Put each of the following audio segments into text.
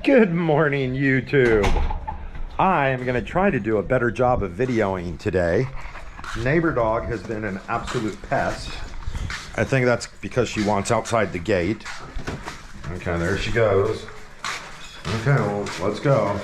Good morning, YouTube. I am going to try to do a better job of videoing today. Neighbor dog has been an absolute pest. I think that's because she wants outside the gate. Okay, there she goes. Okay, well, let's go.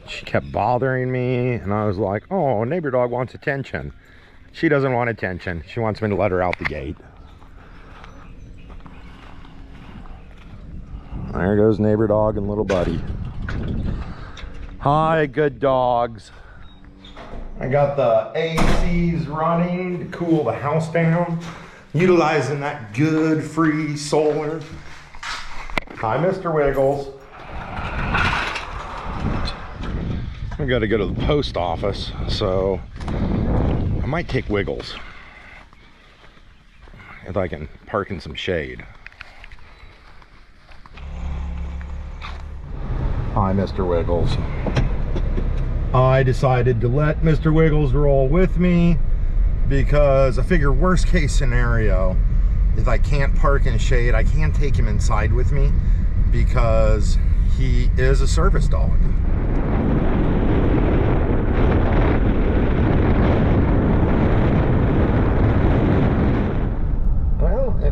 She kept bothering me, and I was like, oh, neighbor dog wants attention. She doesn't want attention. She wants me to let her out the gate. There goes neighbor dog and little buddy. Hi, good dogs. I got the ACs running to cool the house down, utilizing that good free solar. Hi, Mr. Wiggles. I gotta go to the post office, so I might take Wiggles if I can park in some shade. Hi, Mr. Wiggles. I decided to let Mr. Wiggles roll with me because I figure worst case scenario, if I can't park in shade, I can take him inside with me because he is a service dog.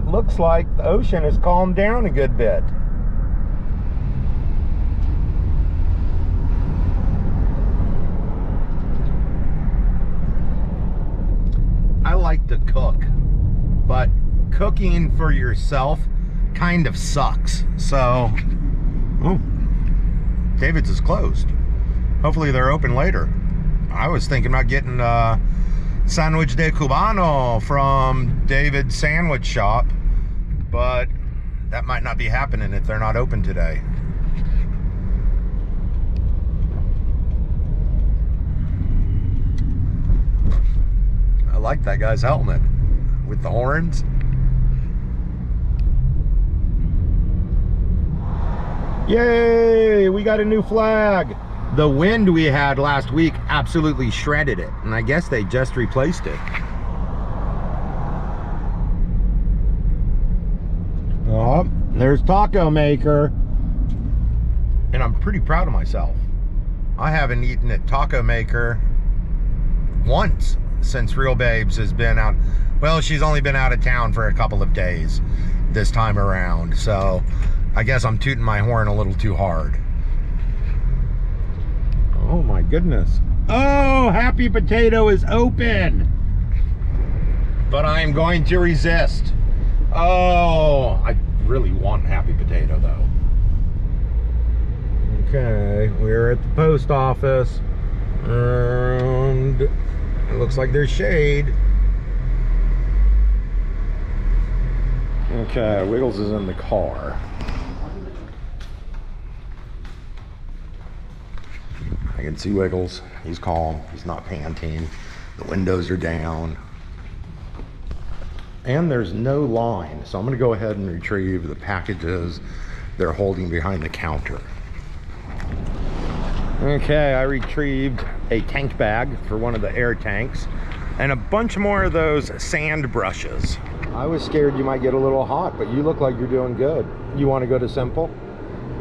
Looks like the ocean has calmed down a good bit. I like to cook, but cooking for yourself kind of sucks. So, oh, David's is closed. Hopefully they're open later. I was thinking about getting sandwich de cubano from David's sandwich shop, but that might not be happening if they're not open today. I like that guy's helmet with the horns. Yay, we got a new flag. The wind we had last week absolutely shredded it, and I guess they just replaced it. Oh, there's Taco Maker. And I'm pretty proud of myself. I haven't eaten at Taco Maker once since ReelBabes has been out. Well, she's only been out of town for a couple of days this time around, so I guess I'm tooting my horn a little too hard. Oh my goodness. Oh, Happy Potato is open. But I'm going to resist. Oh, I really want Happy Potato though. Okay, we're at the post office. And it looks like there's shade. Okay, Wiggles is in the car. I can see Wiggles. He's calm. He's not panting. The windows are down. And there's no line. So I'm going to go ahead and retrieve the packages they're holding behind the counter. Okay, I retrieved a tank bag for one of the air tanks and a bunch more of those sand brushes. I was scared you might get a little hot, but you look like you're doing good. You want to go to Simple?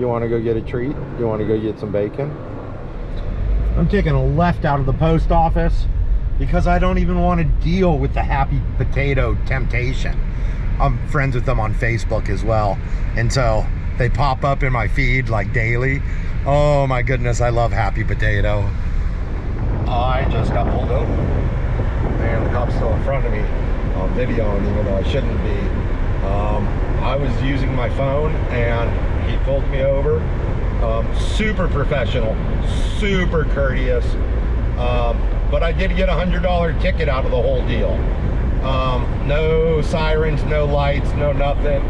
You want to go get a treat? You want to go get some bacon? I'm taking a left out of the post office because I don't even want to deal with the Happy Potato temptation. I'm friends with them on Facebook as well, and so they pop up in my feed like daily. Oh my goodness, I love Happy Potato. I just got pulled over, and the cop's still in front of me on video, even though I shouldn't be. I was using my phone and he pulled me over. Super professional, super courteous, but I did get a $100 ticket out of the whole deal. No sirens, no lights, no nothing.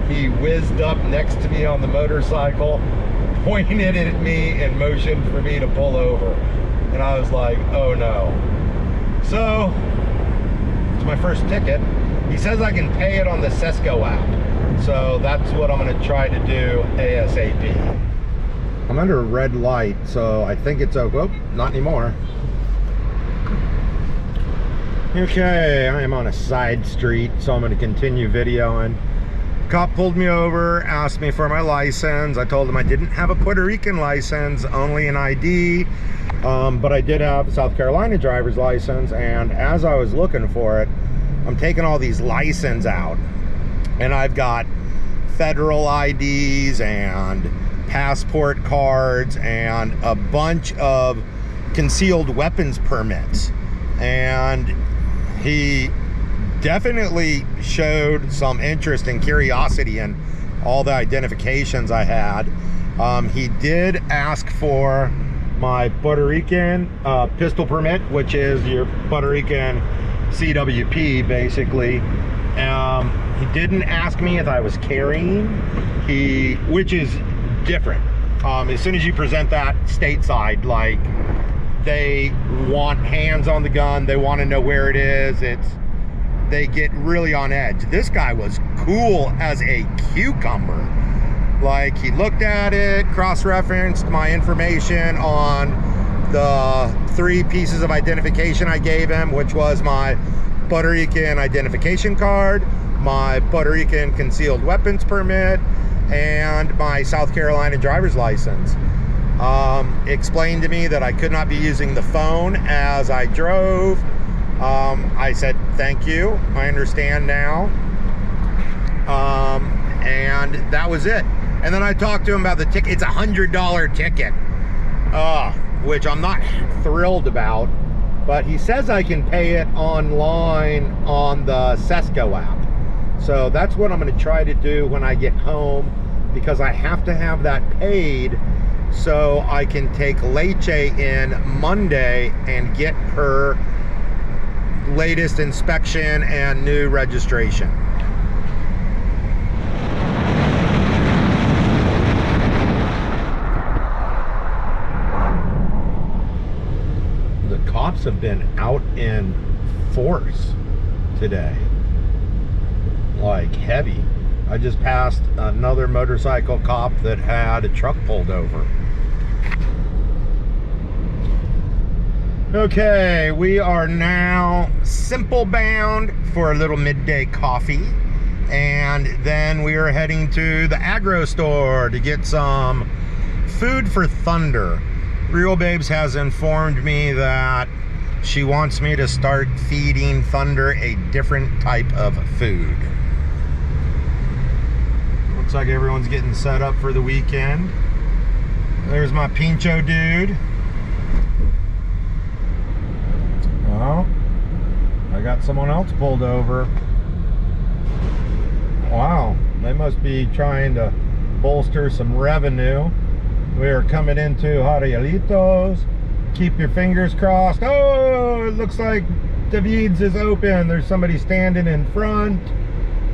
He whizzed up next to me on the motorcycle, pointed at me and motioned for me to pull over. And I was like, oh no. So, it's my first ticket. He says I can pay it on the Sesco app. So that's what I'm gonna try to do ASAP. I'm under a red light, so I think it's okay. Oh, not anymore. Okay, I am on a side street, so I'm gonna continue videoing. Cop pulled me over, asked me for my license. I told him I didn't have a Puerto Rican license, only an ID, but I did have a South Carolina driver's license, and as I was looking for it, I'm taking all these license out, and I've got federal IDs and passport cards and a bunch of concealed weapons permits, and he definitely showed some interest and curiosity in all the identifications I had. He did ask for my Puerto Rican pistol permit, which is your Puerto Rican CWP basically. He didn't ask me if I was carrying, which is different. As soon as you present that stateside, like, they want hands on the gun, they want to know where it is. They get really on edge. This guy was cool as a cucumber. Like, he looked at it, cross-referenced my information on the 3 pieces of identification I gave him, which was my Puerto Rican identification card, my Puerto Rican concealed weapons permit, and my South Carolina driver's license. Explained to me that I could not be using the phone as I drove. I said, thank you, I understand now. And that was it. And then I talked to him about the ticket. It's a $100 ticket, which I'm not thrilled about, but he says I can pay it online on the Sesco app. So that's what I'm going to try to do when I get home, because I have to have that paid so I can take Leche in Monday and get her latest inspection and new registration. The cops have been out in force today, like heavy. I just passed another motorcycle cop that had a truck pulled over. Okay, we are now Simple bound for a little midday coffee, and then we are heading to the agro store to get some food for Thunder. ReelBabes has informed me that she wants me to start feeding Thunder a different type of food. Looks like everyone's getting set up for the weekend. There's my Pincho dude. Well, I got someone else pulled over. Wow, they must be trying to bolster some revenue. We are coming into Jarrielitos. Keep your fingers crossed. Oh, it looks like David's is open. There's somebody standing in front.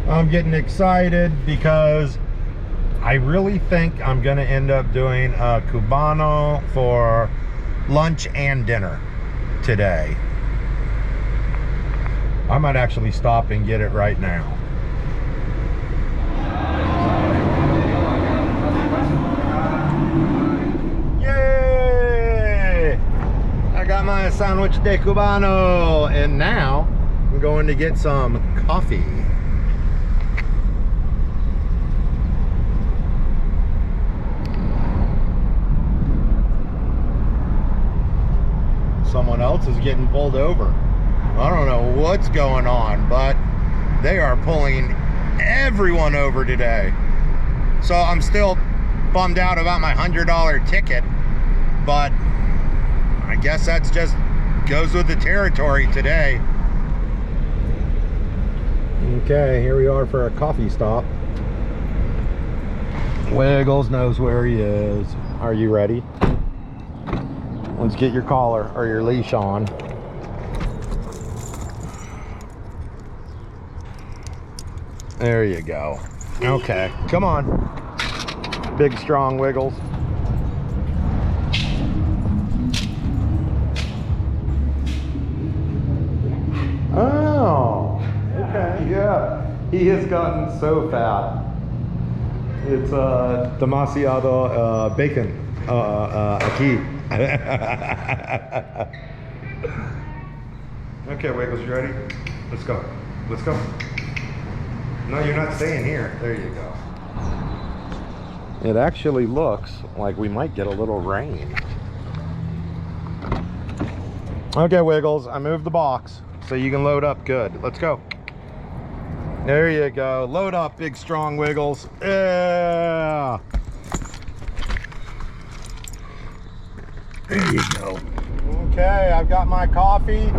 I'm getting excited because I really think I'm gonna end up doing a Cubano for lunch and dinner today. I might actually stop and get it right now. Yay! I got my sandwich de Cubano, and now I'm going to get some coffee. someone else is getting pulled over. I don't know what's going on, but they are pulling everyone over today. So I'm still bummed out about my $100 ticket, but I guess that's just goes with the territory today. Okay, here we are for a coffee stop. Wiggles knows where he is. Are you ready? Let's get your collar or your leash on. There you go. Okay, come on. Big, strong Wiggles. Oh, okay, yeah. He has gotten so fat. It's demasiado bacon aquí. Okay, Wiggles, you ready? Let's go. Let's go. No, you're not staying here. There you go. It actually looks like we might get a little rain. Okay, Wiggles, I moved the box so you can load up good. Let's go. There you go. Load up, big, strong Wiggles. Yeah. There you go. Okay, I've got my coffee,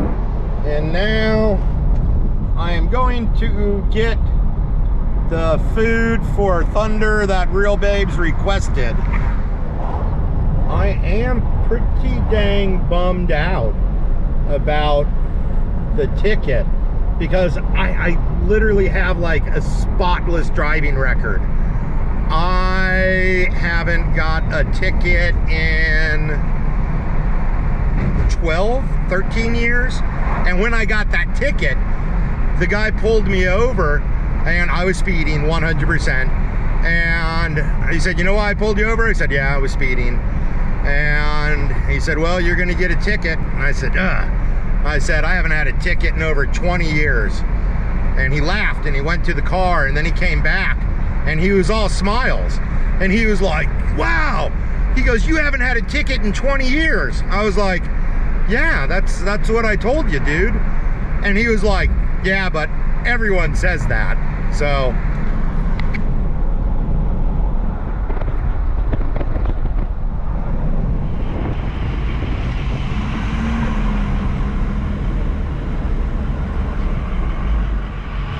and now I am going to get the food for Thunder that ReelBabes requested. I am pretty dang bummed out about the ticket because I literally have like a spotless driving record. I haven't got a ticket in 12, 13 years. And when I got that ticket, the guy pulled me over and I was speeding 100%. And he said, "You know why I pulled you over?" I said, "Yeah, I was speeding." And he said, "Well, you're gonna get a ticket." And I said, "Ugh." I said, "I haven't had a ticket in over 20 years. And he laughed and he went to the car, and then he came back and he was all smiles. And he was like, "Wow." He goes, "You haven't had a ticket in 20 years. I was like, "Yeah, that's what I told you, dude." And he was like, "Yeah, but everyone says that." So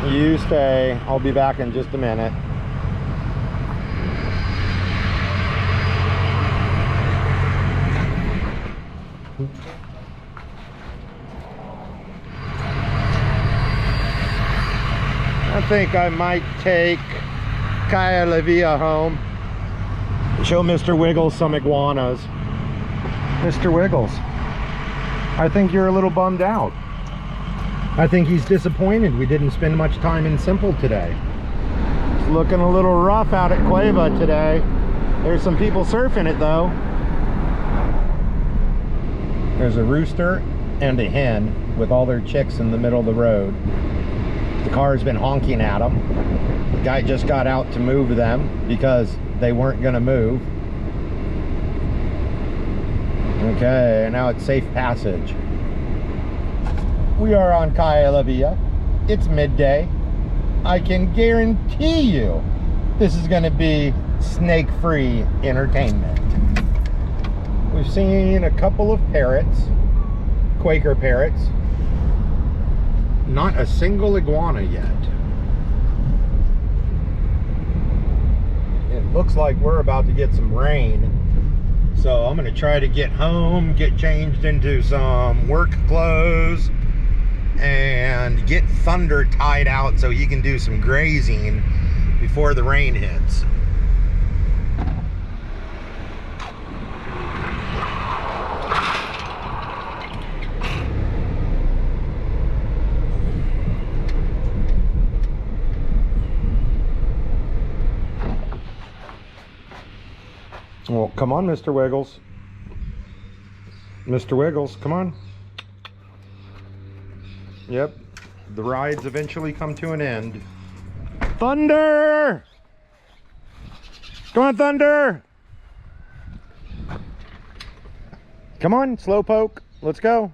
you stay. I'll be back in just a minute. I think I might take Kaya La Villa home. Show Mr. Wiggles some iguanas. Mr. Wiggles, I think you're a little bummed out. I think he's disappointed we didn't spend much time in Simple today. It's looking a little rough out at Cueva today. There's some people surfing it though. There's a rooster and a hen with all their chicks in the middle of the road. The car's been honking at them. The guy just got out to move them because they weren't gonna move. Okay, now it's safe passage. We are on Kaya La Villa. It's midday. I can guarantee you this is gonna be snake-free entertainment. We've seen a couple of parrots, Quaker parrots. Not a single iguana yet. It looks like we're about to get some rain. So I'm gonna try to get home, get changed into some work clothes, and get Thunder tied out so he can do some grazing before the rain hits. Well, come on, Mr. Wiggles. Mr. Wiggles, come on. Yep, the rides eventually come to an end. Thunder! Come on, Thunder! Come on, Slowpoke, let's go.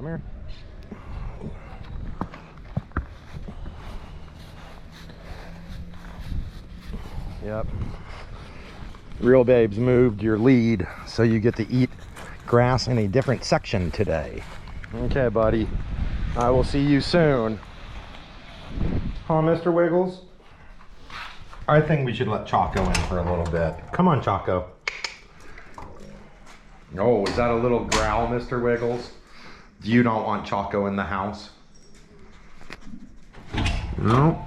Come here. Yep. ReelBabes moved your lead so you get to eat grass in a different section today. Okay, buddy. I will see you soon. Huh, Mr. Wiggles? I think we should let Choco in for a little bit. Come on, Choco. Oh, is that a little growl, Mr. Wiggles? You don't want Choco in the house? No.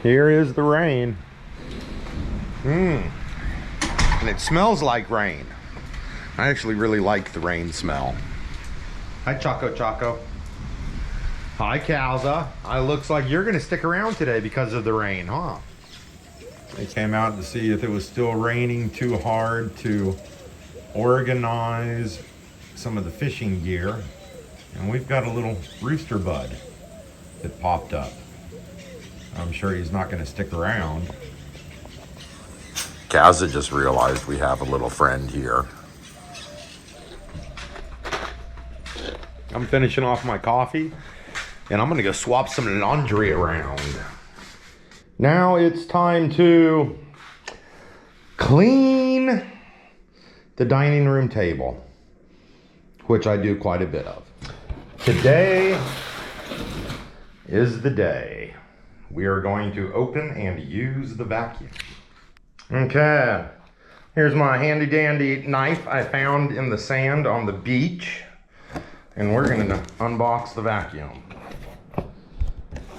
Here is the rain. And it smells like rain. I actually really like the rain smell. Hi, Choco Choco. Hi, Calza. It looks like you're gonna stick around today because of the rain, huh? They came out to see if it was still raining too hard to organize some of the fishing gear. And we've got a little rooster bud that popped up. I'm sure he's not gonna stick around. Calza just realized we have a little friend here. I'm finishing off my coffee and I'm gonna go swap some laundry around. Now it's time to clean the dining room table, which I do quite a bit of. Today is the day we are going to open and use the vacuum. Okay, here's my handy dandy knife I found in the sand on the beach. And we're gonna unbox the vacuum.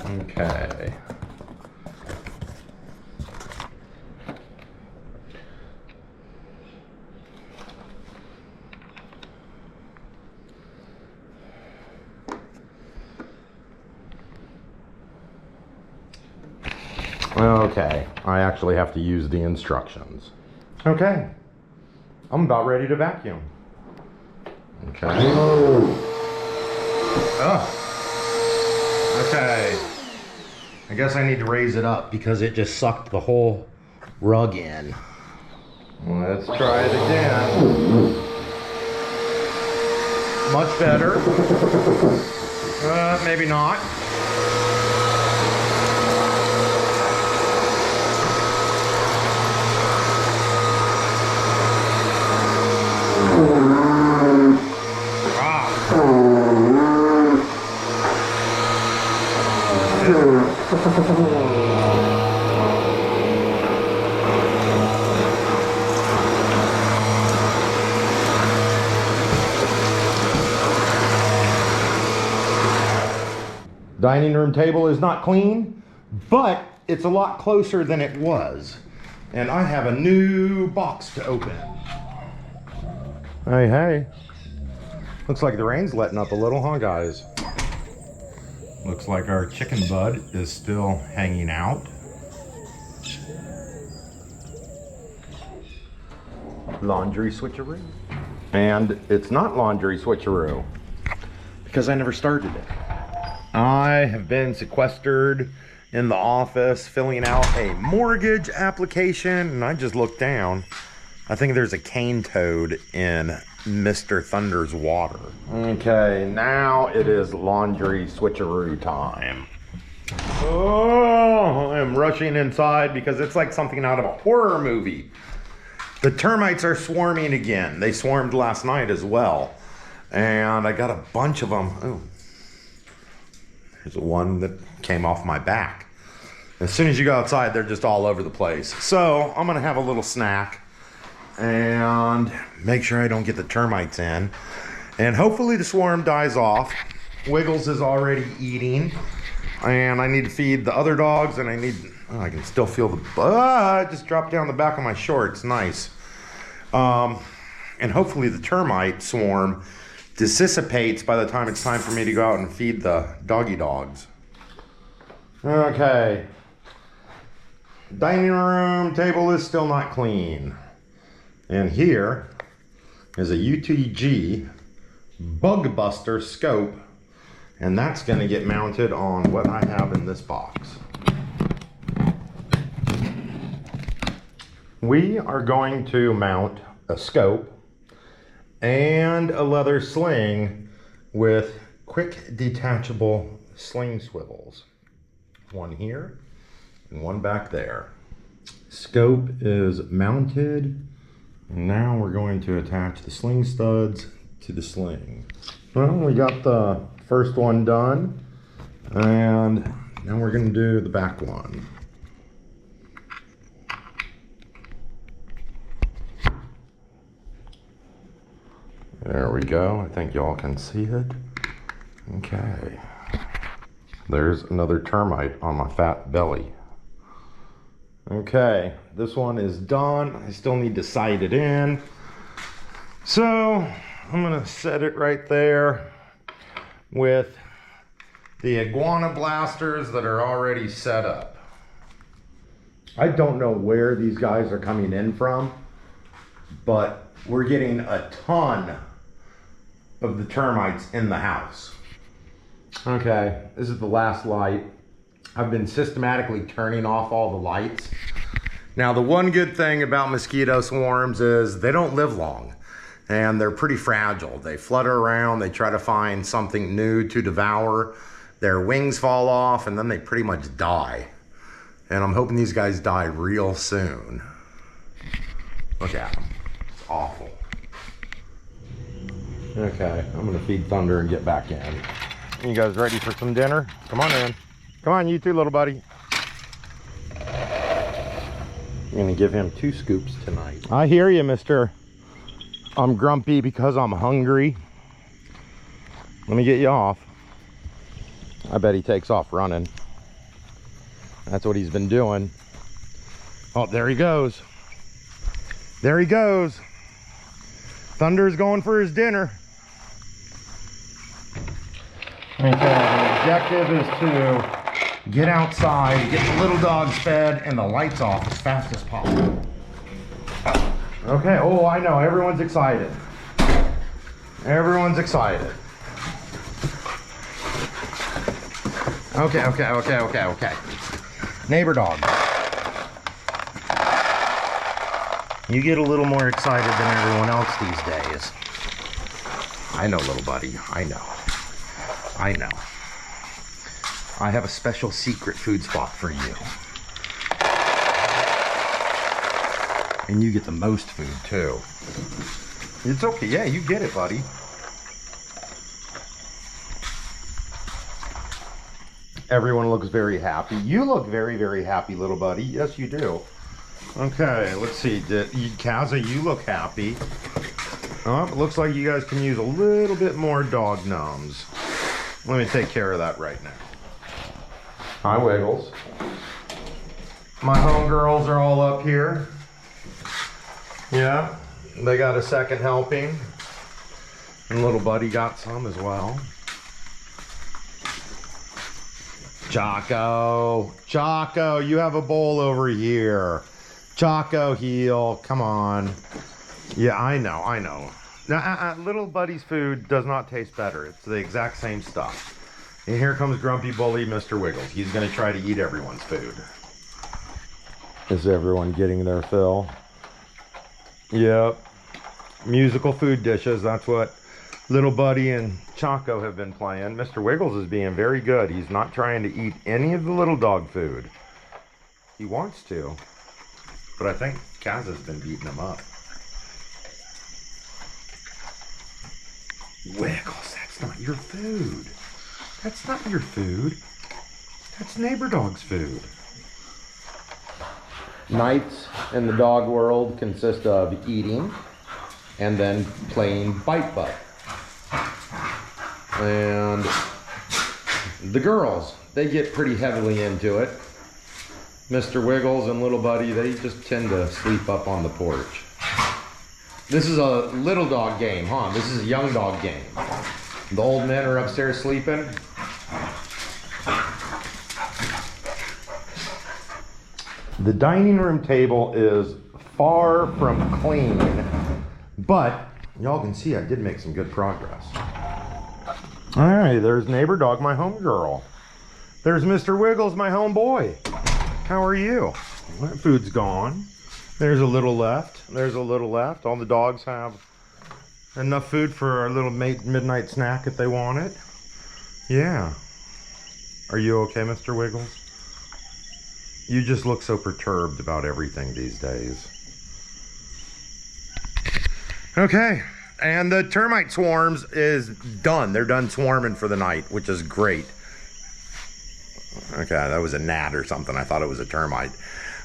Okay. Okay, I actually have to use the instructions. Okay, I'm about ready to vacuum. Okay. Oh. Okay. I guess I need to raise it up because it just sucked the whole rug in. Let's try it again. Much better. Maybe not. Dining room table is not clean, but it's a lot closer than it was. And I have a new box to open. Hey, hey. Looks like the rain's letting up a little, huh, guys? Looks like our chicken bud is still hanging out. Laundry switcheroo. And it's not laundry switcheroo because I never started it. I have been sequestered in the office filling out a mortgage application, and I just looked down. I think there's a cane toad in Mr. Thunder's water. Okay, now it is laundry switcheroo time. Oh, I'm rushing inside because it's like something out of a horror movie. The termites are swarming again. They swarmed last night as well. And I got a bunch of them. Oh, there's one that came off my back. As soon as you go outside, they're just all over the place. So I'm gonna have a little snack and make sure I don't get the termites in. And hopefully the swarm dies off. Wiggles is already eating. And I need to feed the other dogs, and I can still feel the, it just dropped down the back of my shorts, nice. And hopefully the termite swarm dissipates by the time it's time for me to go out and feed the doggy dogs. Okay. Dining room table is still not clean. And here is a UTG bug buster scope, and that's going to get mounted on what I have in this box. We are going to mount a scope and a leather sling with quick detachable sling swivels. One here and one back there. Scope is mounted. Now we're going to attach the sling studs to the sling. Well, we got the first one done, and now we're going to do the back one. There we go. I think y'all can see it. Okay. There's another termite on my fat belly. Okay, this one is done. I still need to sight it in. So I'm gonna set it right there with the iguana blasters that are already set up. I don't know where these guys are coming in from, but we're getting a ton of the termites in the house. Okay, this is the last light. I've been systematically turning off all the lights. Now, the one good thing about mosquito swarms is they don't live long, and they're pretty fragile. They flutter around, they try to find something new to devour. Their wings fall off, and then they pretty much die. And I'm hoping these guys die real soon. Look at them. It's awful. Okay, I'm gonna feed Thunder and get back in. You guys ready for some dinner? Come on in. Come on, you too, little buddy. I'm gonna give him 2 scoops tonight. I hear you, mister. I'm grumpy because I'm hungry. Let me get you off. I bet he takes off running. That's what he's been doing. Oh, there he goes. There he goes. Thunder's going for his dinner. Okay, the objective is to get outside, get the little dogs fed, and the lights off as fast as possible. Okay, oh, I know, everyone's excited. Everyone's excited. Okay. Neighbor dog. You get a little more excited than everyone else these days. I know, little buddy, I know. I have a special secret food spot for you. And you get the most food too. It's okay, yeah, you get it, buddy. Everyone looks very happy. You look very, very happy, little buddy. Yes, you do. Okay, let's see. Kaza, you look happy. Oh, it looks like you guys can use a little bit more dog numbs. Let me take care of that right now. Hi, Wiggles. My homegirls are all up here. Yeah, they got a second helping. And little buddy got some as well. Choco, you have a bowl over here. Choco, heel, come on. Yeah, I know. Now, little buddy's food does not taste better. It's the exact same stuff. And here comes Grumpy Bully Mr. Wiggles. He's gonna try to eat everyone's food. Is everyone getting their fill? Yep. Musical food dishes, that's what little buddy and Choco have been playing. Mr. Wiggles is being very good. He's not trying to eat any of the little dog food. He wants to, but I think Kaza's been beating him up. Wiggles, that's not your food. That's not your food. That's neighbor dog's food. Nights in the dog world consist of eating and then playing bite butt. And the girls, they get pretty heavily into it. Mr. Wiggles and little buddy, they just tend to sleep up on the porch. This is a little dog game, huh? This is a young dog game. The old men are upstairs sleeping. The dining room table is far from clean, but y'all can see I did make some good progress. All right, there's neighbor dog, my home girl. There's Mr. Wiggles, my home boy. How are you? That food's gone. There's a little left. There's a little left. All the dogs have Enough food for our little midnight snack if they want it. Yeah. Are you okay, Mr. Wiggles? You just look so perturbed about everything these days. Okay, and the termite swarms is done. They're done swarming for the night, which is great. Okay, that was a gnat or something. I thought it was a termite.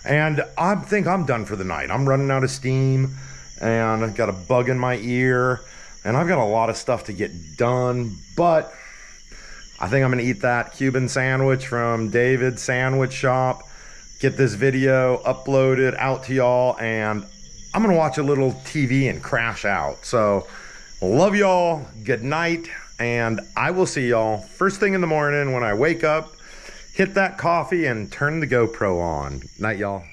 And I think I'm done for the night. I'm running out of steam, and I've got a bug in my ear, and I've got a lot of stuff to get done, but I think I'm gonna eat that Cuban sandwich from David's Sandwich Shop, get this video uploaded out to y'all, and I'm gonna watch a little TV and crash out. So, love y'all, good night, and I will see y'all first thing in the morning when I wake up, hit that coffee, and turn the GoPro on. Night, y'all.